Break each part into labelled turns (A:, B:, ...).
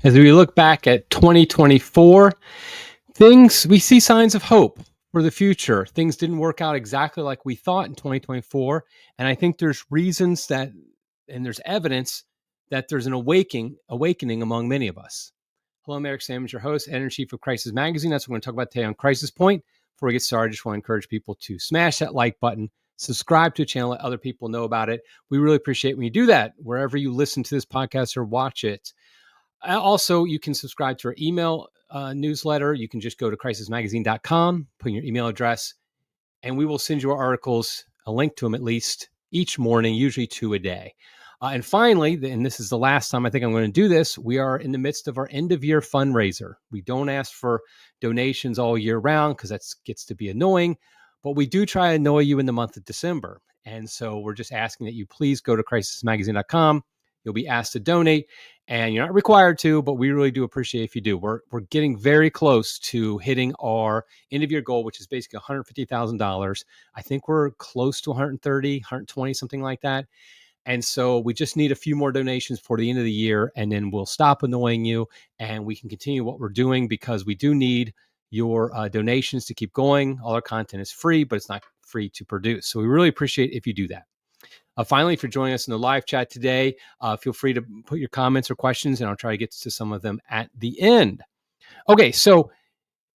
A: As we look back at 2024, we see signs of hope for the future. Things didn't work out exactly like we thought in 2024. And I think there's reasons and there's evidence that there's an awakening among many of us. Hello, I'm Eric Sammons, your host, editor-in-chief of Crisis Magazine. That's what we're going to talk about today on Crisis Point. Before we get started, I just want to encourage people to smash that like button, subscribe to the channel, let other people know about it. We really appreciate when you do that, wherever you listen to this podcast or watch it. Also, you can subscribe to our email newsletter. You can just go to crisismagazine.com, put in your email address, and we will send you our articles, a link to them at least each morning, usually 2 a day. And finally, and this is the last time I think I'm going to do this, we are in the midst of our end-of-year fundraiser. We don't ask for donations all year round because that gets to be annoying, but we do try to annoy you in the month of December. And so we're just asking that you please go to crisismagazine.com. You'll be asked to donate, and you're not required to, but we really do appreciate if you do. We're getting very close to hitting our end-of-year goal, which is basically $150,000. I think we're close to 130, 120, something like that. And so we just need a few more donations before the end of the year, and then we'll stop annoying you, and we can continue what we're doing because we do need your donations to keep going. All our content is free, but it's not free to produce. So we really appreciate if you do that. Finally, if you're joining us in the live chat today, feel free to put your comments or questions, and I'll try to get to some of them at the end. Okay, so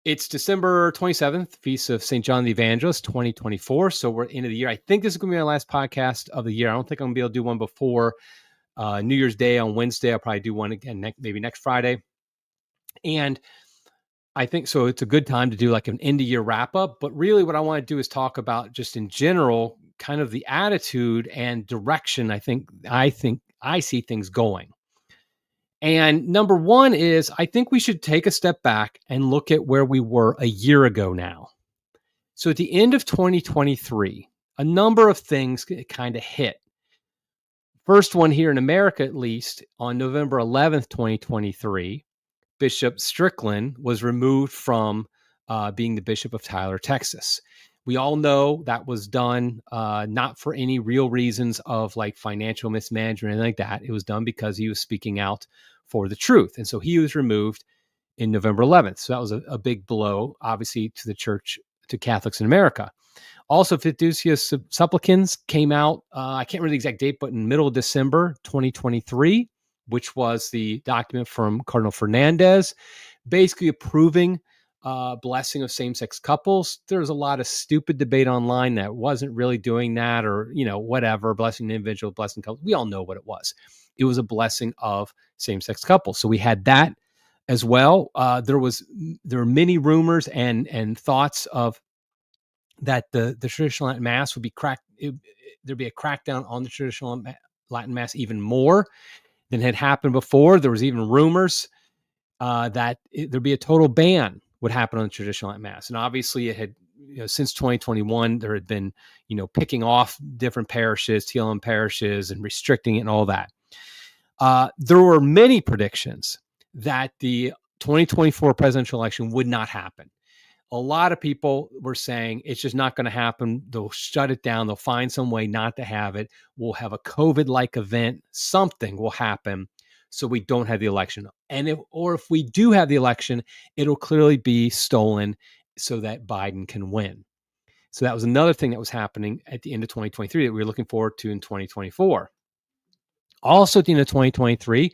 A: it's December 27th, Feast of St. John the Evangelist, 2024. So we're into the year. I think this is going to be our last podcast of the year. I don't think I'm going to be able to do one before New Year's Day on Wednesday. I'll probably do one again maybe next Friday. And I think so it's a good time to do like an end-of-year wrap-up. But really what I want to do is talk about just in general kind of the attitude and direction I think I see things going. And number one is I think we should take a step back and look at where we were a year ago now. So at the end of 2023, a number of things kind of hit. First one here in America, at least, on November 11th, 2023, Bishop Strickland was removed from being the Bishop of Tyler, Texas. We all know that was done not for any real reasons of like financial mismanagement or anything like that. It was done because he was speaking out for the truth. And so he was removed in November 11th. So that was a big blow, obviously, to the church, to Catholics in America. Also, Fiducius Supplicans came out, I can't remember the exact date, but in middle of December 2023, which was the document from Cardinal Fernandez, basically approving blessing of same-sex couples. There's a lot of stupid debate online that wasn't really doing that, or whatever, blessing an individual, blessing couples. We all know what it was. It was a blessing of same-sex couples. So we had that as well. There were many rumors and thoughts of that the traditional Latin Mass would be there'd be a crackdown on the traditional Latin Mass even more than had happened before. There was even rumors that there'd be a total ban would happen on the traditional Latin Mass. And obviously it had, since 2021, there had been, picking off different parishes, TLM parishes, and restricting it and all that. There were many predictions that the 2024 presidential election would not happen. A lot of people were saying it's just not going to happen. They'll shut it down. They'll find some way not to have it. We'll have a COVID-like event. Something will happen so we don't have the election. And if we do have the election, it'll clearly be stolen so that Biden can win. So that was another thing that was happening at the end of 2023 that we were looking forward to in 2024. Also at the end of 2023,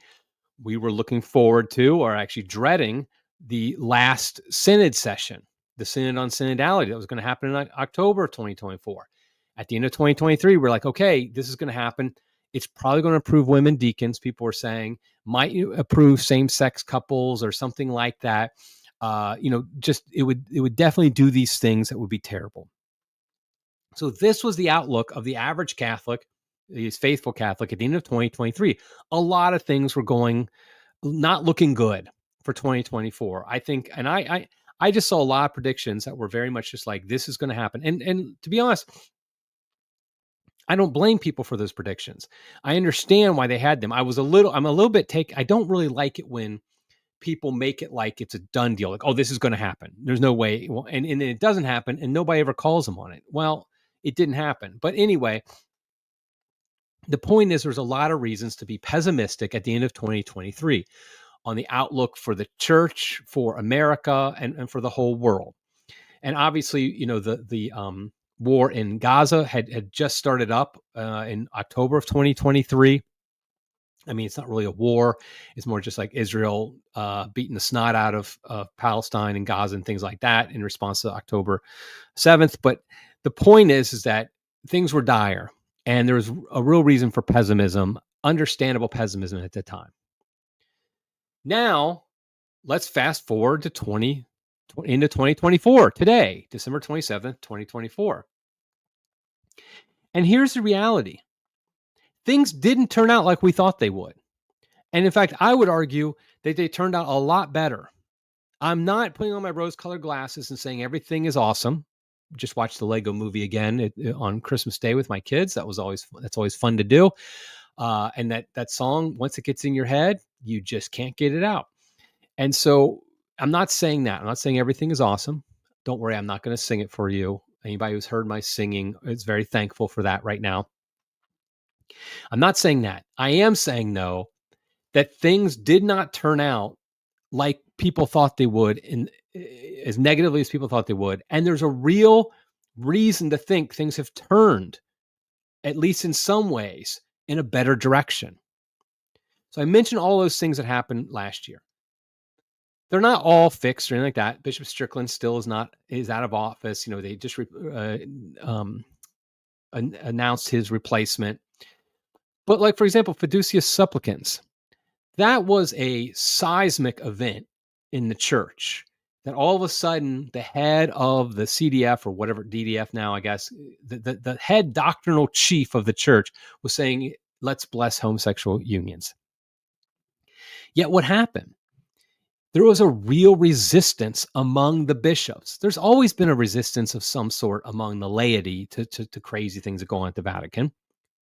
A: we were looking forward to, or actually dreading, the last synod session, the Synod on Synodality that was going to happen in October of 2024. At the end of 2023, we're like, okay, this is going to happen. It's probably going to approve women deacons. People were saying, might you approve same-sex couples or something like that? It would definitely do these things that would be terrible. So this was the outlook of the average Catholic, the faithful Catholic, at the end of 2023. A lot of things were not looking good for 2024. I think, and I just saw a lot of predictions that were very much just like, this is going to happen. And to be honest, I don't blame people for those predictions. I understand why they had them. I'm a little bit I don't really like it when people make it like it's a done deal. Like, oh, this is going to happen. There's no way. Well, and it doesn't happen and nobody ever calls them on it. Well, it didn't happen. But anyway, the point is there's a lot of reasons to be pessimistic at the end of 2023. on the outlook for the church, for America, and for the whole world. And obviously, the war in Gaza had just started up in October of 2023. I mean, it's not really a war. It's more just like Israel beating the snot out of Palestine and Gaza and things like that in response to October 7th. But the point is that things were dire, and there was a real reason for pessimism, understandable pessimism at the time. Now, let's fast forward to into 2024, today, December 27th, 2024. And here's the reality. Things didn't turn out like we thought they would. And in fact, I would argue that they turned out a lot better. I'm not putting on my rose-colored glasses and saying everything is awesome. Just watched the Lego movie again on Christmas Day with my kids. That's always fun to do. And that song, once it gets in your head, you just can't get it out. And so I'm not saying that. I'm not saying everything is awesome. Don't worry, I'm not going to sing it for you. Anybody who's heard my singing is very thankful for that right now. I'm not saying that. I am saying, though, that things did not turn out like people thought they would, as negatively as people thought they would. And there's a real reason to think things have turned, at least in some ways, in a better direction. So I mentioned all those things that happened last year. They're not all fixed or anything like that. Bishop Strickland still is out of office. They just announced his replacement. But like, for example, Fiducius Supplicans, that was a seismic event in the church, that all of a sudden the head of the CDF, or whatever, DDF now, I guess, the head doctrinal chief of the church was saying, let's bless homosexual unions. Yet what happened? There was a real resistance among the bishops. There's always been a resistance of some sort among the laity to crazy things that go on at the Vatican.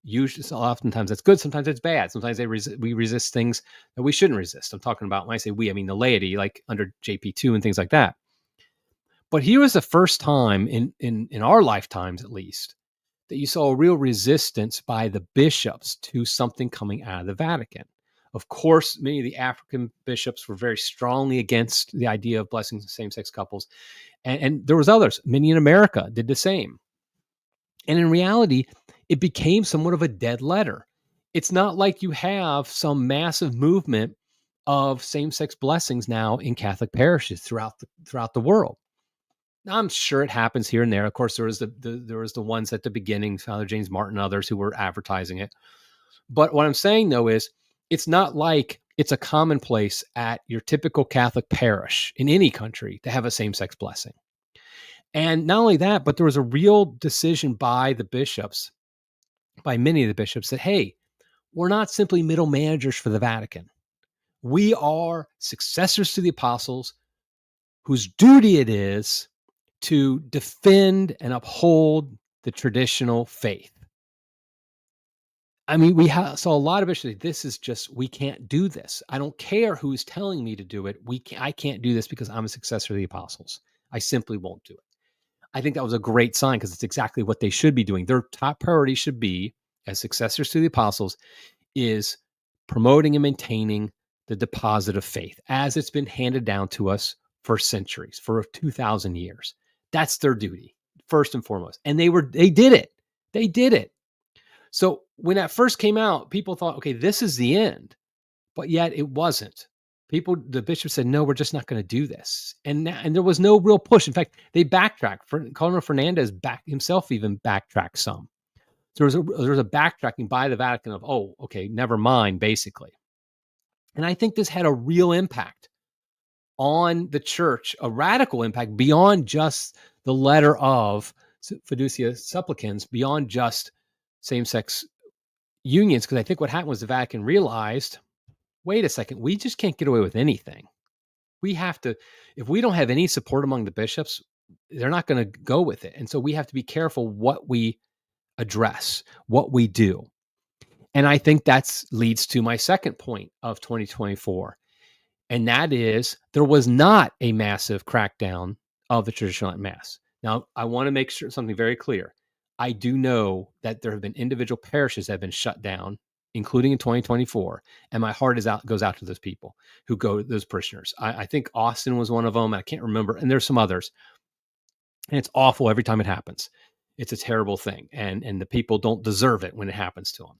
A: Usually, oftentimes that's good. Sometimes it's bad. Sometimes we resist things that we shouldn't resist. I'm talking about, when I say we, I mean the laity, like under JP2 and things like that. But here was the first time in our lifetimes, at least, that you saw a real resistance by the bishops to something coming out of the Vatican. Of course, many of the African bishops were very strongly against the idea of blessing same-sex couples. And there was others. Many in America did the same. And in reality, it became somewhat of a dead letter. It's not like you have some massive movement of same-sex blessings now in Catholic parishes throughout the world. Now, I'm sure it happens here and there. Of course, there was the ones at the beginning, Father James Martin and others, who were advertising it. But what I'm saying, though, is it's not like it's a commonplace at your typical Catholic parish in any country to have a same-sex blessing. And not only that, but there was a real decision by the bishops, by many of the bishops, that, hey, we're not simply middle managers for the Vatican. We are successors to the apostles whose duty it is to defend and uphold the traditional faith. I mean, saw a lot of bishops say, this is just, we can't do this. I don't care who's telling me to do it. I can't do this because I'm a successor to the apostles. I simply won't do it. I think that was a great sign, because it's exactly what they should be doing. Their top priority should be, as successors to the apostles, is promoting and maintaining the deposit of faith as it's been handed down to us for centuries, for 2,000 years. That's their duty, first and foremost. And they did it. They did it. So when that first came out, people thought, okay, this is the end. But yet it wasn't. The bishop said, no, we're just not going to do this. And there was no real push. In fact, they backtracked. Cardinal Fernandez himself even backtracked some. So there was a backtracking by the Vatican of, oh, okay, never mind, basically. And I think this had a real impact on the church, a radical impact beyond just the letter of Fiducia Supplicans, beyond just same-sex unions. Because I think what happened was the Vatican realized, wait a second, we just can't get away with anything. We have to, if we don't have any support among the bishops, they're not going to go with it. And so we have to be careful what we address, what we do. And I think that leads to my second point of 2024. And that is, there was not a massive crackdown of the traditional Latin Mass. Now, I want to make sure something very clear. I do know that there have been individual parishes that have been shut down including in 2024. And my heart goes out to those people those parishioners. I think Austin was one of them. I can't remember. And there's some others. And it's awful every time it happens. It's a terrible thing. And the people don't deserve it when it happens to them.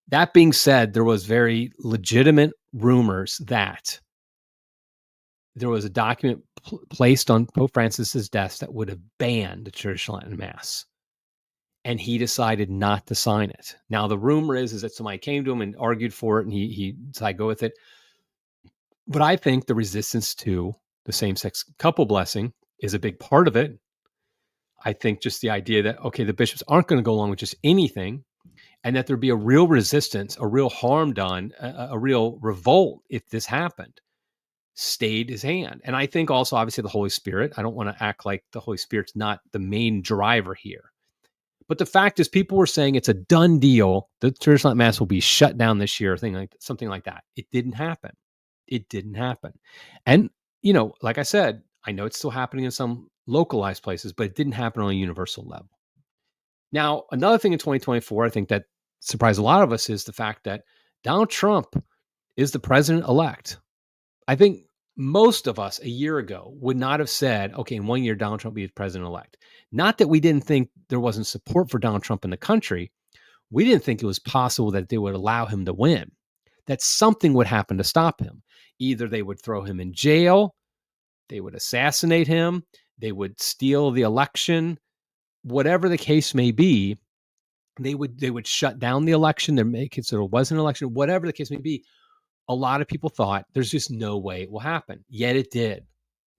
A: That being said, there was very legitimate rumors that there was a document placed on Pope Francis's desk that would have banned the traditional Latin Mass. And he decided not to sign it. Now, the rumor is that somebody came to him and argued for it, and he decided to go with it. But I think the resistance to the same-sex couple blessing is a big part of it. I think just the idea that, okay, the bishops aren't going to go along with just anything, and that there'd be a real resistance, a real harm done, a real revolt if this happened, stayed his hand. And I think also, obviously, the Holy Spirit. I don't want to act like the Holy Spirit's not the main driver here. But the fact is, people were saying it's a done deal. The traditional Latin Mass will be shut down this year, something like that. It didn't happen. It didn't happen. And, like I said, I know it's still happening in some localized places, but it didn't happen on a universal level. Now, another thing in 2024, I think that surprised a lot of us is the fact that Donald Trump is the president-elect. I think most of us a year ago would not have said, okay, in 1 year, Donald Trump will be president-elect. Not that we didn't think there wasn't support for Donald Trump in the country. We didn't think it was possible that they would allow him to win, that something would happen to stop him. Either they would throw him in jail, they would assassinate him, they would steal the election, whatever the case may be, they would shut down the election, they make it so there wasn't an election, whatever the case may be. A lot of people thought there's just no way it will happen. Yet it did.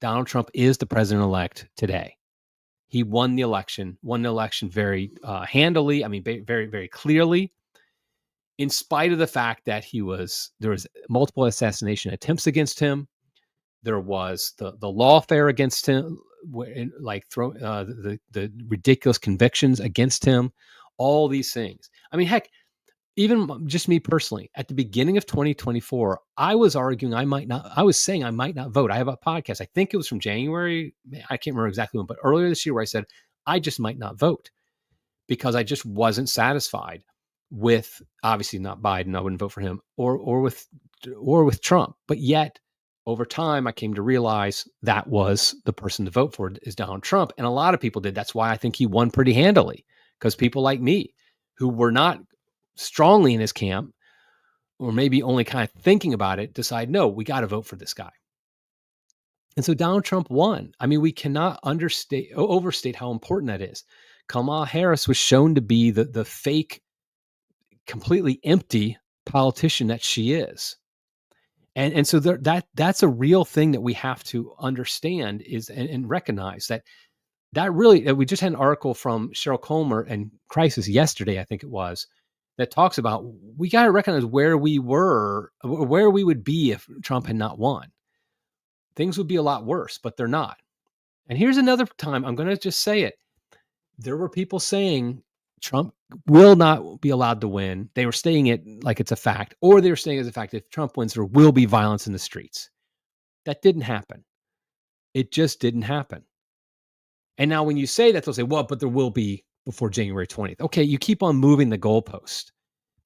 A: Donald Trump is the president-elect today. He won the election very handily. I mean, very, very clearly, in spite of the fact that there was multiple assassination attempts against him. There was the lawfare against him, the ridiculous convictions against him, all these things. I mean, heck, even just me personally, at the beginning of 2024, I was arguing I was saying I might not vote. I have a podcast. I think it was from January. I can't remember exactly when, but earlier this year where I said I just might not vote because I just wasn't satisfied with, obviously not Biden. I wouldn't vote for him or with Trump. But yet over time, I came to realize that was the person to vote for is Donald Trump. And a lot of people did. That's why I think he won pretty handily, because people like me who were not strongly in his camp, or maybe only kind of thinking about it, decide, no, we got to vote for this guy. And so Donald Trump won. I mean, we cannot overstate how important that is. Kamala Harris was shown to be the fake, completely empty politician that she is. And so that's a real thing that we have to understand and recognize that really, we just had an article from Cheryl Comer and Crisis yesterday, I think it was, that talks about we got to recognize where we would be if Trump had not won. Things would be a lot worse, but they're not. And here's another time, I'm going to just say it. There were people saying Trump will not be allowed to win. They were stating it like it's a fact, or they were saying as a fact, if Trump wins, there will be violence in the streets. That didn't happen. It just didn't happen. And now when you say that, they'll say, well, but there will be before January 20th. Okay, you keep on moving the goalpost.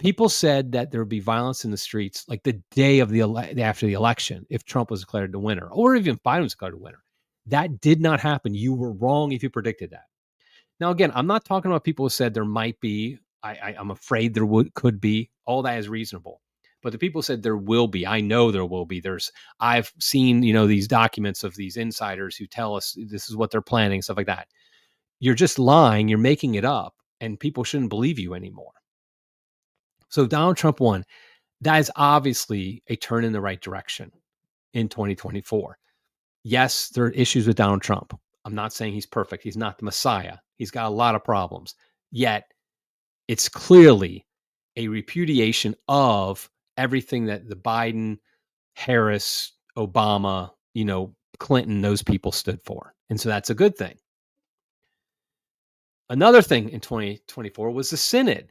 A: People said that there would be violence in the streets like the day of after the election if Trump was declared the winner, or even if Biden was declared the winner. That did not happen. You were wrong if you predicted that. Now, again, I'm not talking about people who said there might be. I'm afraid there could be. All that is reasonable. But the people said there will be. I know there will be. I've seen, these documents of these insiders who tell us this is what they're planning, stuff like that. You're just lying. You're making it up, and people shouldn't believe you anymore. So Donald Trump won. That is obviously a turn in the right direction in 2024. Yes, there are issues with Donald Trump. I'm not saying he's perfect. He's not the Messiah. He's got a lot of problems. Yet, it's clearly a repudiation of everything that the Biden, Harris, Obama, Clinton, those people stood for. And so that's a good thing. Another thing in 2024 was the Synod.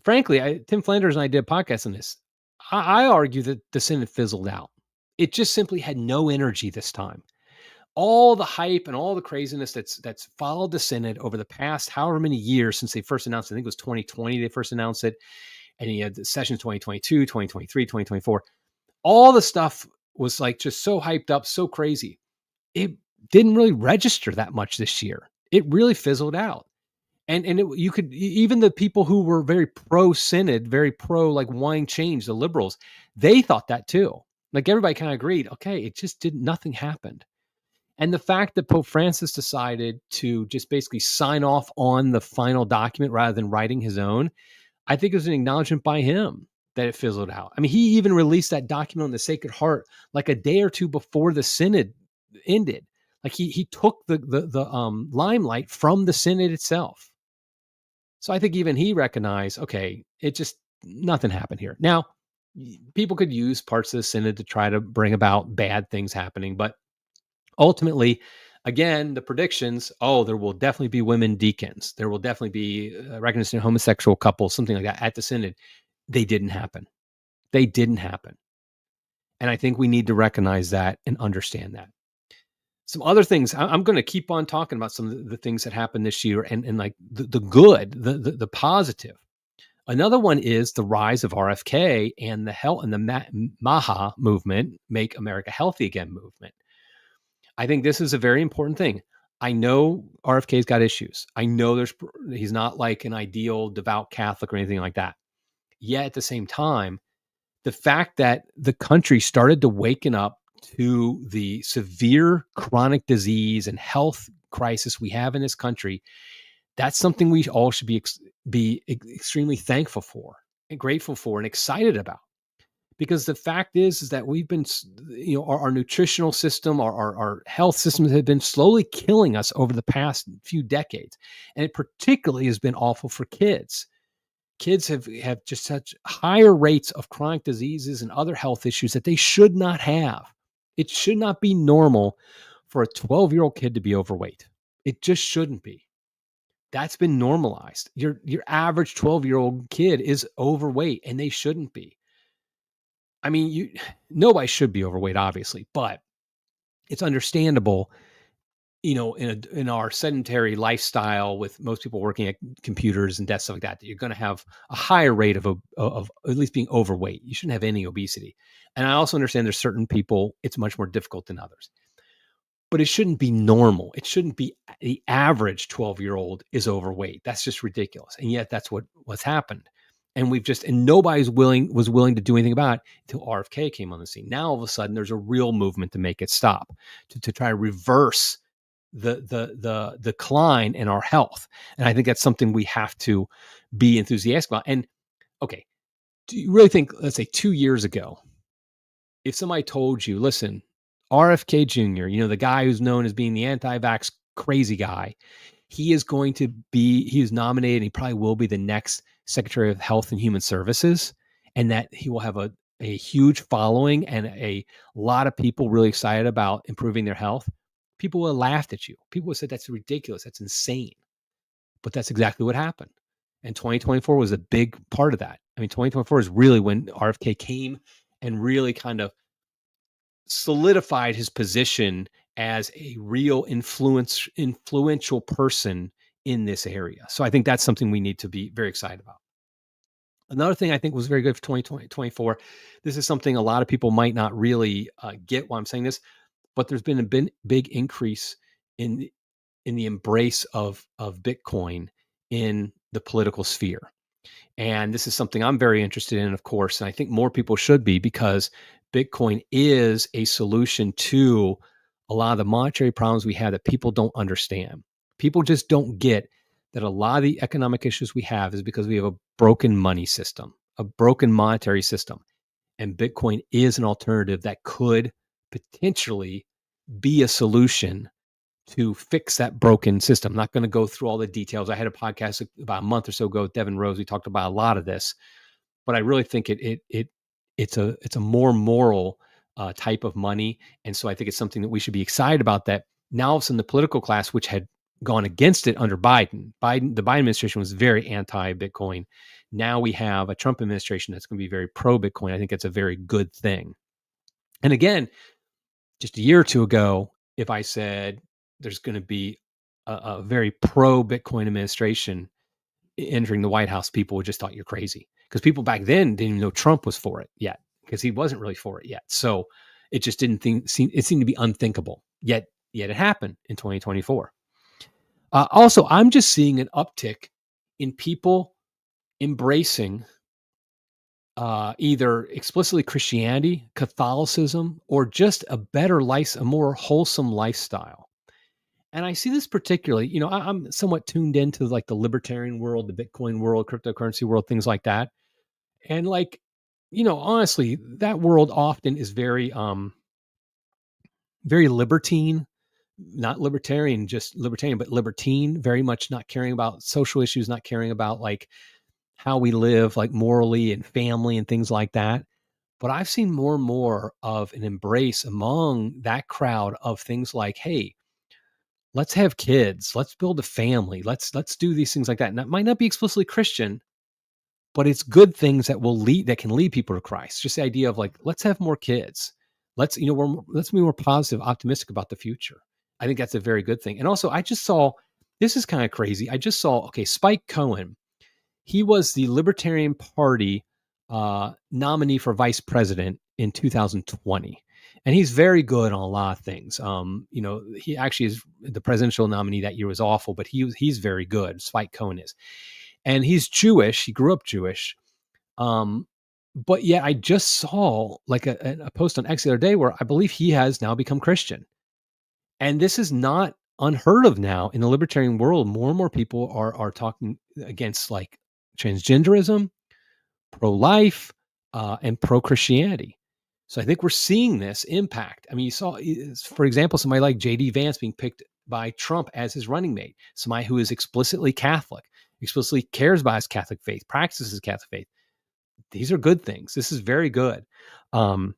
A: Frankly, Tim Flanders and I did a podcast on this. I argue that the Synod fizzled out. It just simply had no energy this time. All the hype and all the craziness that's followed the Synod over the past however many years since they first announced it, I think it was 2020 they first announced it. and you had the sessions 2022, 2023, 2024. All the stuff was like just so hyped up, so crazy. It didn't really register that much this year. It really fizzled out. And you could even the people who were very pro synod, very pro like wanting change, the liberals, they thought that too. Like everybody kind of agreed. Okay, it just didn't. Nothing happened. And the fact that Pope Francis decided to just basically sign off on the final document rather than writing his own, I think it was an acknowledgement by him that it fizzled out. I mean, he even released that document on the Sacred Heart like a day or two before the synod ended. Like he took the limelight from the synod itself. So I think even he recognized, okay, it just nothing happened here. Now, people could use parts of the synod to try to bring about bad things happening, but ultimately, again, the predictions, there will definitely be women deacons. There will definitely be recognition of homosexual couples, something like that at the synod. They didn't happen. They didn't happen. And I think we need to recognize that and understand that. Some other things, I'm going to keep on talking about some of the things that happened this year and like the good, the positive. Another one is the rise of RFK and the health and the MAHA movement, Make America Healthy Again movement. I think this is a very important thing. I know RFK's got issues. I know he's not like an ideal devout Catholic or anything like that. Yet at the same time, the fact that the country started to waken up to the severe chronic disease and health crisis we have in this country, that's something we all should be extremely thankful for and grateful for and excited about. Because the fact is that we've been, our nutritional system, our health systems have been slowly killing us over the past few decades. And it particularly has been awful for kids. Kids have just such higher rates of chronic diseases and other health issues that they should not have. It should not be normal for a 12-year-old kid to be overweight. It just shouldn't be. That's been normalized. Your average 12-year-old kid is overweight, and they shouldn't be. I mean, nobody should be overweight, obviously, but it's understandable, in our sedentary lifestyle with most people working at computers and desks, stuff like that, that you're going to have a higher rate of at least being overweight. You shouldn't have any obesity. And I also understand there's certain people, it's much more difficult than others. But it shouldn't be normal. It shouldn't be the average 12-year-old is overweight. That's just ridiculous. And yet that's what's happened. And nobody was willing to do anything about it until RFK came on the scene. Now, all of a sudden, there's a real movement to make it stop, to try to reverse the decline in our health. And I think that's something we have to be enthusiastic about. And okay, do you really think, let's say 2 years ago, if somebody told you, listen, RFK Jr., the guy who's known as being the anti-vax crazy guy, he is nominated and he probably will be the next Secretary of Health and Human Services, and that he will have a huge following and a lot of people really excited about improving their health, people will have laughed at you. People would say that's ridiculous. That's insane. But that's exactly what happened. And 2024 was a big part of that. I mean, 2024 is really when RFK came and really kind of solidified his position as a real influential person in this area. So I think that's something we need to be very excited about. Another thing I think was very good for 2024, this is something a lot of people might not really get why I'm saying this, but there's been a big increase in the embrace of Bitcoin in the political sphere. And this is something I'm very interested in, of course, and I think more people should be, because Bitcoin is a solution to a lot of the monetary problems we have that people don't understand. People just don't get that a lot of the economic issues we have is because we have a broken money system, a broken monetary system. And Bitcoin is an alternative that could potentially be a solution to fix that broken system. I'm not going to go through all the details. I had a podcast about a month or so ago with Devin Rose. We talked about a lot of this, but I really think it's a more moral type of money. And so I think it's something that we should be excited about, that now all of a sudden the political class, which had gone against it under the Biden administration was very anti-Bitcoin. Now we have a Trump administration that's going to be very pro-Bitcoin. I think it's a very good thing. And again, just a year or two ago, if I said there's going to be a very pro-Bitcoin administration, entering the White House, people would just thought you're crazy, because people back then didn't even know Trump was for it yet, because he wasn't really for it yet. So it just didn't seem to be unthinkable. Yet it happened in 2024. Also, I'm just seeing an uptick in people embracing either explicitly Christianity, Catholicism, or just a better life, a more wholesome lifestyle. And I see this particularly, I'm somewhat tuned into like the libertarian world, the Bitcoin world, cryptocurrency world, things like that. And like, honestly, that world often is very, very libertine, not libertarian, just libertarian, but libertine, very much not caring about social issues, not caring about like how we live, like morally and family and things like that. But I've seen more and more of an embrace among that crowd of things like, hey, let's have kids, let's build a family, let's do these things like that. And that might not be explicitly Christian, but it's good things that can lead people to Christ. Just the idea of like, let's have more kids. Let's be more positive, optimistic about the future. I think that's a very good thing. And also, I just saw, this is kind of crazy. I just saw, okay, Spike Cohen, he was the Libertarian Party nominee for vice president in 2020. And he's very good on a lot of things. He actually is the presidential nominee that year was awful, but he's very good. Spike Cohen is. And he's Jewish. He grew up Jewish. But yet I just saw like a post on X the other day where I believe he has now become Christian. And this is not unheard of now in the libertarian world. More and more people are talking against like transgenderism, pro-life, and pro-Christianity. So I think we're seeing this impact. I mean, you saw, for example, somebody like J.D. Vance being picked by Trump as his running mate, somebody who is explicitly Catholic, explicitly cares about his Catholic faith, practices Catholic faith. These are good things. This is very good. And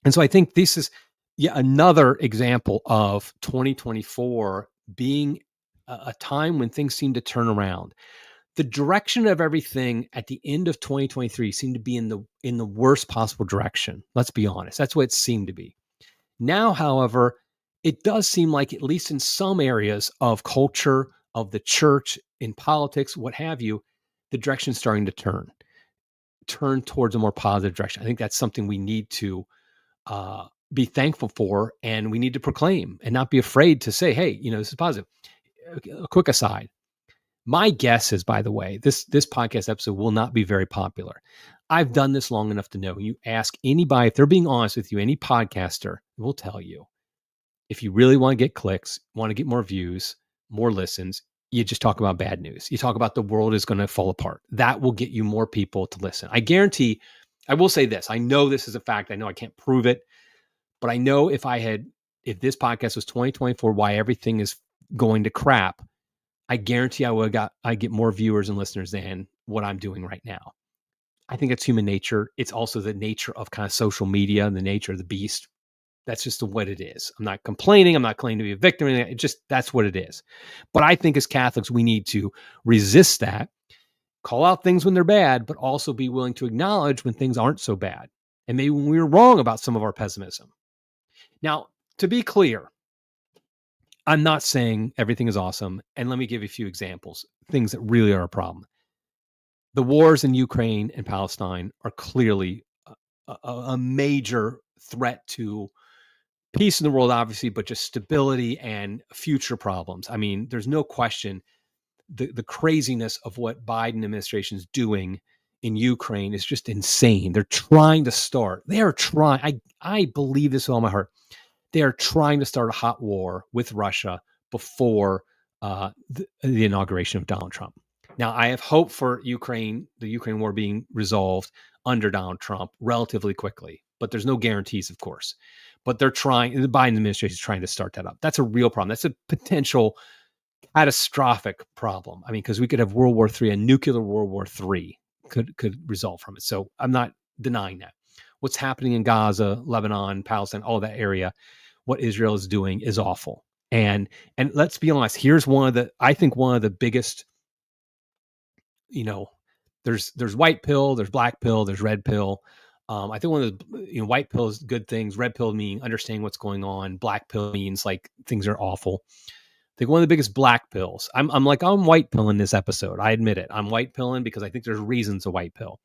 A: so I think this is yet another example of 2024 being a time when things seem to turn around. The direction of everything at the end of 2023 seemed to be in the worst possible direction. Let's be honest. That's what it seemed to be. Now, however, it does seem like, at least in some areas of culture, of the church, in politics, what have you, the direction's starting to turn towards a more positive direction. I think that's something we need to be thankful for, and we need to proclaim and not be afraid to say, hey, this is positive. A quick aside. My guess is, by the way, this podcast episode will not be very popular. I've done this long enough to know, you ask anybody, if they're being honest with you, any podcaster will tell you, if you really want to get clicks, want to get more views, more listens, you just talk about bad news. You talk about the world is going to fall apart. That will get you more people to listen. I guarantee, I will say this. I know this is a fact. I know I can't prove it, but I know if this podcast was 2024, why everything is going to crap, I guarantee I get more viewers and listeners than what I'm doing right now. I think it's human nature. It's also the nature of kind of social media and the nature of the beast. That's just what it is. I'm not complaining. I'm not claiming to be a victim. It just, that's what it is. But I think as Catholics, we need to resist that, call out things when they're bad, but also be willing to acknowledge when things aren't so bad. And maybe when we were wrong about some of our pessimism. Now, to be clear, I'm not saying everything is awesome. And let me give you a few examples, things that really are a problem. The wars in Ukraine and Palestine are clearly a major threat to peace in the world, obviously, but just stability and future problems. I mean, there's no question the craziness of what Biden administration is doing in Ukraine is just insane. They're trying to start. They are trying. I believe this with all my heart. They are trying to start a hot war with Russia before the inauguration of Donald Trump. Now, I have hope for the Ukraine war being resolved under Donald Trump relatively quickly, but there's no guarantees, of course. But the Biden administration is trying to start that up. That's a real problem. That's a potential catastrophic problem. I mean, because we could have World War III, a nuclear World War III could result from it. So I'm not denying that. What's happening in Gaza, Lebanon, Palestine, all that area, what Israel is doing is awful. And let's be honest, here's one of the biggest, there's white pill, there's black pill, there's red pill. I think one of the, white pill is good things. Red pill meaning understanding what's going on. Black pill means like things are awful. think one of the biggest black pills. I'm white pilling this episode. I admit it. I'm white pilling because I think there's reasons to white pill.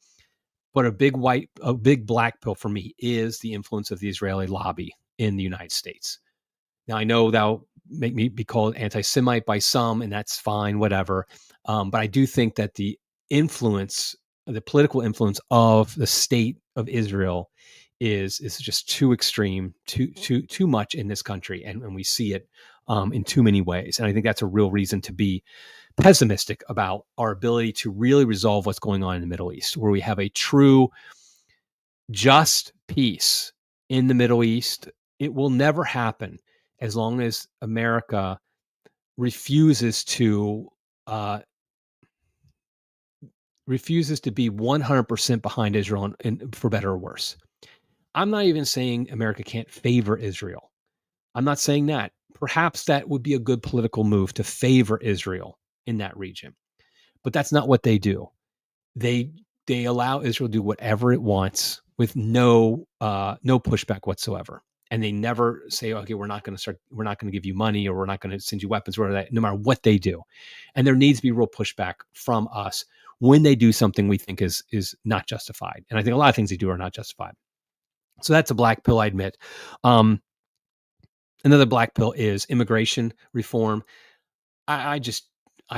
A: But a big black pill for me is the influence of the Israeli lobby in the United States. Now, I know that'll make me be called anti-Semite by some, and that's fine, whatever. But I do think that the political influence of the state of Israel is just too extreme, too much in this country, and we see it in too many ways. And I think that's a real reason to be pessimistic about our ability to really resolve what's going on in the Middle East, where we have a true, just peace in the Middle East. It will never happen as long as America refuses to be 100% behind Israel, and for better or worse. I'm not even saying America can't favor Israel. I'm not saying that. Perhaps that would be a good political move to favor Israel in that region. But that's not what they do. They allow Israel to do whatever it wants with no pushback whatsoever. And they never say, okay, we're not going to give you money, or we're not going to send you weapons, or that, no matter what they do. And there needs to be real pushback from us when they do something we think is not justified. And I think a lot of things they do are not justified. So that's a black pill, I admit. Another black pill is immigration reform. I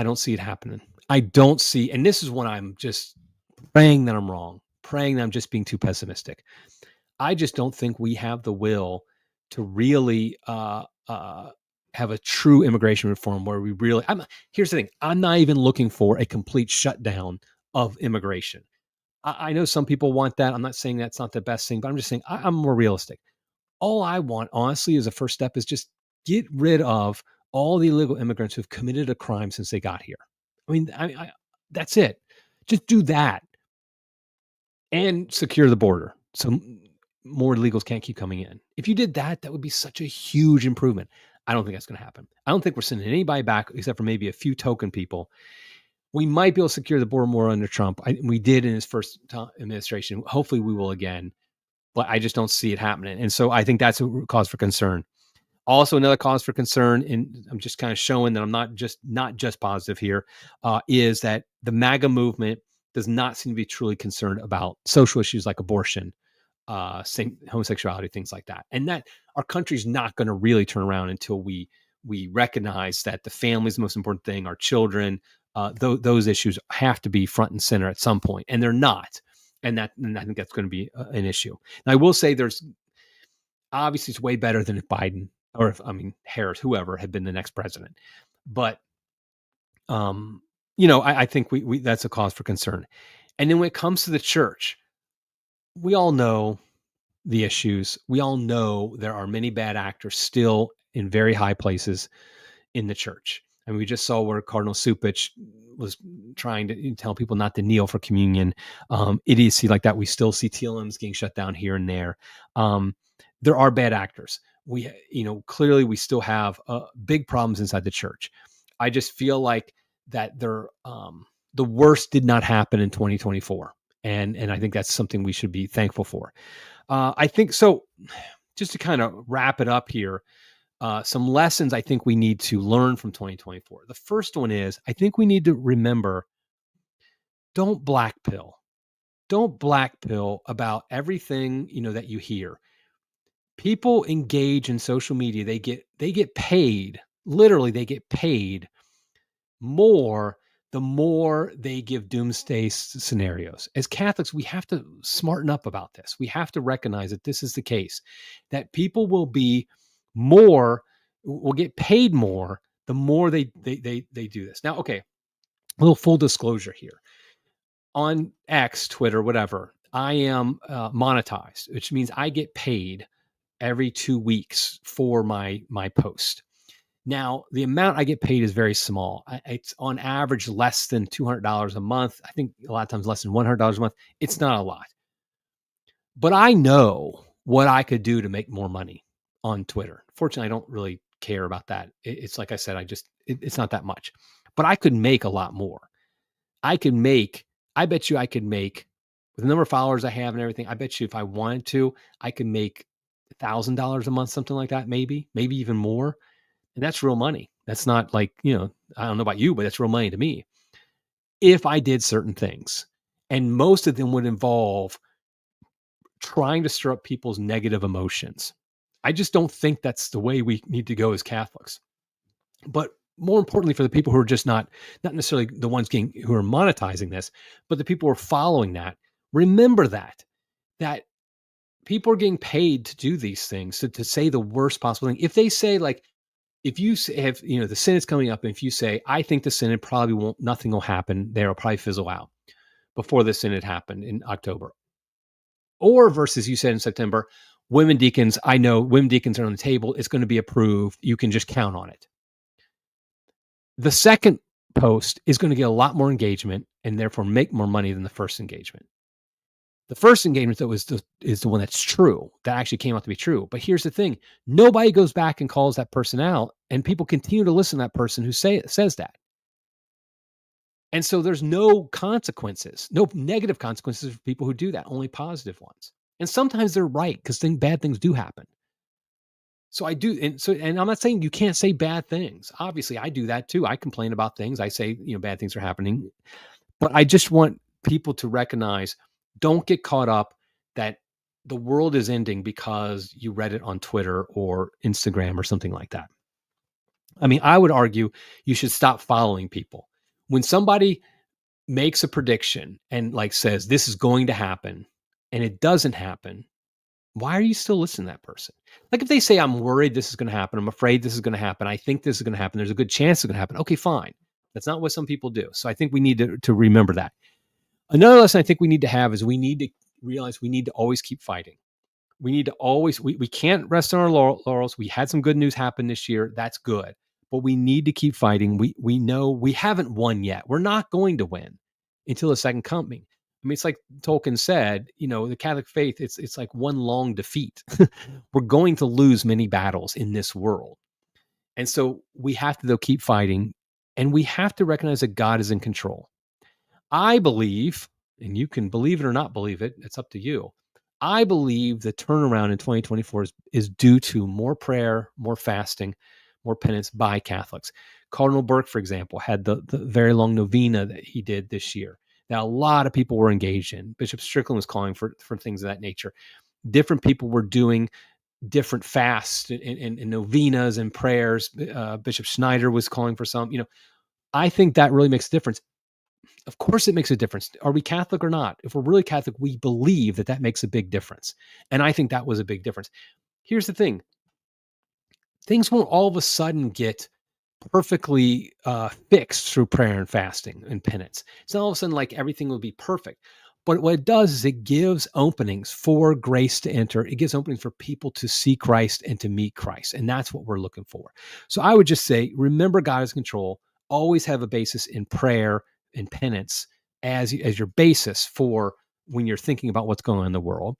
A: don't see it happening. I don't see, and this is when I'm just praying that I'm wrong, praying that I'm just being too pessimistic. I just don't think we have the will to really have a true immigration reform where we really. Here's the thing: I'm not even looking for a complete shutdown of immigration. I know some people want that. I'm not saying that's not the best thing, but I'm just saying I'm more realistic. All I want, honestly, as a first step is just get rid of all the illegal immigrants who've committed a crime since they got here. I mean, that's it. Just do that and secure the border so more illegals can't keep coming in. If you did that, that would be such a huge improvement. I don't think that's going to happen. I don't think we're sending anybody back except for maybe a few token people. We might be able to secure the border more under Trump. We did in his first administration. Hopefully we will again, but I just don't see it happening. And so I think that's a cause for concern. Also, another cause for concern, and I'm just kind of showing that I'm not just positive here, is that the MAGA movement does not seem to be truly concerned about social issues like abortion, homosexuality, things like that. And that our country's not going to really turn around until we recognize that the family is the most important thing, our children, those issues have to be front and center at some point, and they're not. And I think that's going to be an issue. Now, I will say obviously it's way better than if Biden or Harris, whoever had been the next president. But, I think we that's a cause for concern. And then when it comes to the church, we all know the issues. We all know there are many bad actors still in very high places in the church. And we just saw where Cardinal Supich was trying to tell people not to kneel for communion. Idiocy like that. We still see TLMs getting shut down here and there. There are bad actors. Clearly we still have big problems inside the church. I just feel like that the worst did not happen in 2024. And I think that's something we should be thankful for. I think so. Just to kind of wrap it up here, some lessons I think we need to learn from 2024. The first one is I think we need to remember, don't black pill about everything, that you hear. People engage in social media. They get paid. Literally, they get paid more the more they give doomsday scenarios. As Catholics, we have to smarten up about this. We have to recognize that this is the case, that people will get paid more the more they do this. Now, okay, a little full disclosure here. On X, Twitter, whatever, I am monetized, which means I get paid every 2 weeks for my post. Now, the amount I get paid is very small. It's on average less than $200 a month. I think a lot of times less than $100 a month. It's not a lot. But I know what I could do to make more money on Twitter. Fortunately, I don't really care about that. It's like I said, it's not that much. But I could make a lot more. I bet you I could make, with the number of followers I have and everything, I bet you if I wanted to, I could make $1,000 a month, something like that, maybe even more. And that's real money. That's not like, I don't know about you, but that's real money to me. If I did certain things, and most of them would involve trying to stir up people's negative emotions. I just don't think that's the way we need to go as Catholics. But more importantly, for the people who are just not necessarily the ones who are monetizing this, but the people who are following that, remember that people are getting paid to do these things, to say the worst possible thing. If they say, like, if you have, the Synode's coming up, and if you say, I think the Synod probably won't, nothing will happen, they'll probably fizzle out before the Synod happened in October. Or versus you said in September, women deacons, I know women deacons are on the table. It's going to be approved. You can just count on it. The second post is going to get a lot more engagement and therefore make more money than the first engagement. The first engagement, though, is the one that's true, that actually came out to be true. But here's the thing. Nobody goes back and calls that person out, and people continue to listen to that person who says that. And so there's no consequences, no negative consequences for people who do that, only positive ones. And sometimes they're right, because bad things do happen. So I do. And I'm not saying you can't say bad things. Obviously, I do that too. I complain about things. I say, bad things are happening. But I just want people to recognize, don't get caught up that the world is ending because you read it on Twitter or Instagram or something like that. I mean, I would argue you should stop following people. When somebody makes a prediction and like says this is going to happen and it doesn't happen, why are you still listening to that person? Like if they say, I'm worried this is going to happen, I'm afraid this is going to happen, I think this is going to happen, there's a good chance it's going to happen. Okay, fine. That's not what some people do. So I think we need to remember that. Another lesson I think we need to have is we need to realize we need to always keep fighting. We need to always, we can't rest on our laurels. We had some good news happen this year. That's good. But we need to keep fighting. We know we haven't won yet. We're not going to win until the second coming. I mean, it's like Tolkien said, the Catholic faith, it's like one long defeat. We're going to lose many battles in this world. And so we have to, though, keep fighting. And we have to recognize that God is in control. I believe, and you can believe it or not believe it, it's up to you. I believe the turnaround in 2024 is due to more prayer, more fasting, more penance by Catholics. Cardinal Burke, for example, had the very long novena that he did this year. Now, a lot of people were engaged in. Bishop Strickland was calling for things of that nature. Different people were doing different fasts and novenas and prayers. Bishop Schneider was calling for some. I think that really makes a difference. Of course it makes a difference. Are we Catholic or not? If we're really Catholic, we believe that makes a big difference. And I think that was a big difference. Here's the thing. Things won't all of a sudden get perfectly fixed through prayer and fasting and penance. It's not all of a sudden like everything will be perfect. But what it does is it gives openings for grace to enter. It gives openings for people to see Christ and to meet Christ. And that's what we're looking for. So I would just say, remember God is in control. Always have a basis in prayer and penance as your basis for when you're thinking about what's going on in the world.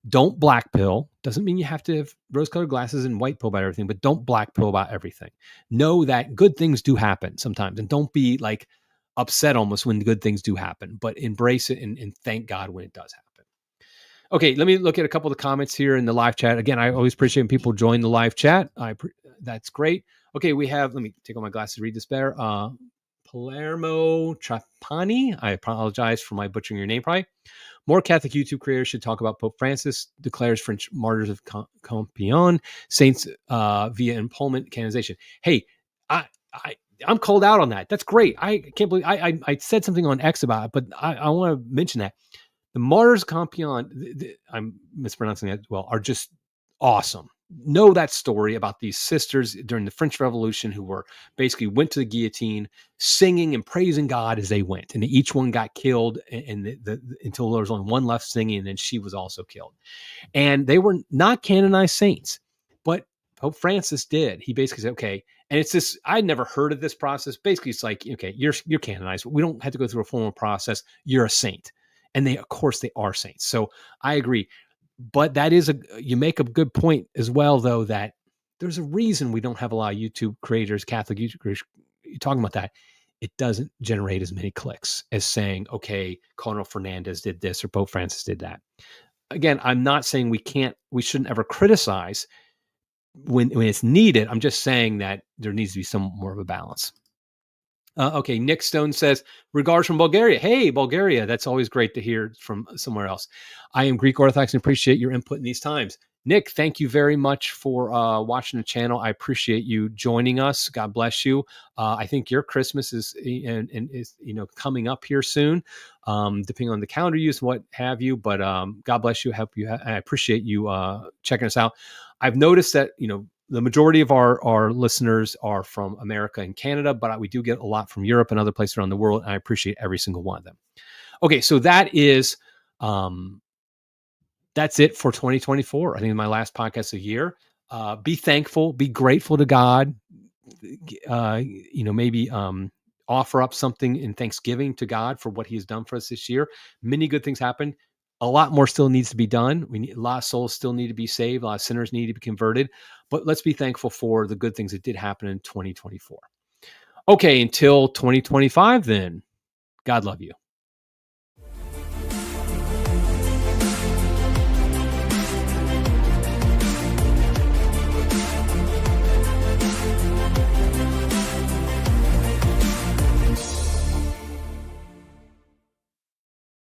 A: Don't black pill. Doesn't mean you have to have rose-colored glasses and white pill about everything, but don't black pill about everything. Know that good things do happen sometimes, and don't be like upset almost when good things do happen, but embrace it and thank God when it does happen. Okay, let me look at a couple of the comments here in the live chat. Again, I always appreciate when people join the live chat. That's great. Okay, we have, let me take off my glasses to read this better. Palermo Trapani. I apologize for my butchering your name, probably. More Catholic YouTube creators should talk about Pope Francis declares French martyrs of Compiègne saints via impalement canonization. Hey, I'm called out on that. That's great. I can't believe I said something on X about it, but I want to mention that the martyrs of Compiègne, I'm mispronouncing that well, are just awesome. Know that story about these sisters during the French Revolution who were basically went to the guillotine singing and praising God as they went. And each one got killed until there was only one left singing, and then she was also killed. And they were not canonized saints, but Pope Francis did. He basically said, okay, and it's this, I'd never heard of this process. Basically, it's like, okay, you're canonized. We don't have to go through a formal process. You're a saint. And of course, they are saints. So I agree. But that is you make a good point as well, though, that there's a reason we don't have a lot of YouTube creators, Catholic YouTube creators, talking about that. It doesn't generate as many clicks as saying, okay, Cardinal Fernandez did this or Pope Francis did that. Again, I'm not saying we shouldn't ever criticize, when it's needed. I'm just saying that there needs to be some more of a balance. Okay, Nick Stone says, regards from Bulgaria. Hey, Bulgaria, that's always great to hear from somewhere else. I am Greek Orthodox and appreciate your input in these times. Nick, thank you very much for watching the channel. I appreciate you joining us. God bless you. I think your Christmas is coming up here soon, depending on the calendar use and what have you. But God bless you. I appreciate you checking us out. I've noticed that the majority of our listeners are from America and Canada, but we do get a lot from Europe and other places around the world, and I appreciate every single one of them. Okay, so that's it for 2024. I think my last podcast of the year. Be thankful, be grateful to God. Maybe offer up something in thanksgiving to God for what He has done for us this year. Many good things happened. A lot more still needs to be done. A lot of souls still need to be saved. A lot of sinners need to be converted. But let's be thankful for the good things that did happen in 2024. Okay, until 2025 then. God love you.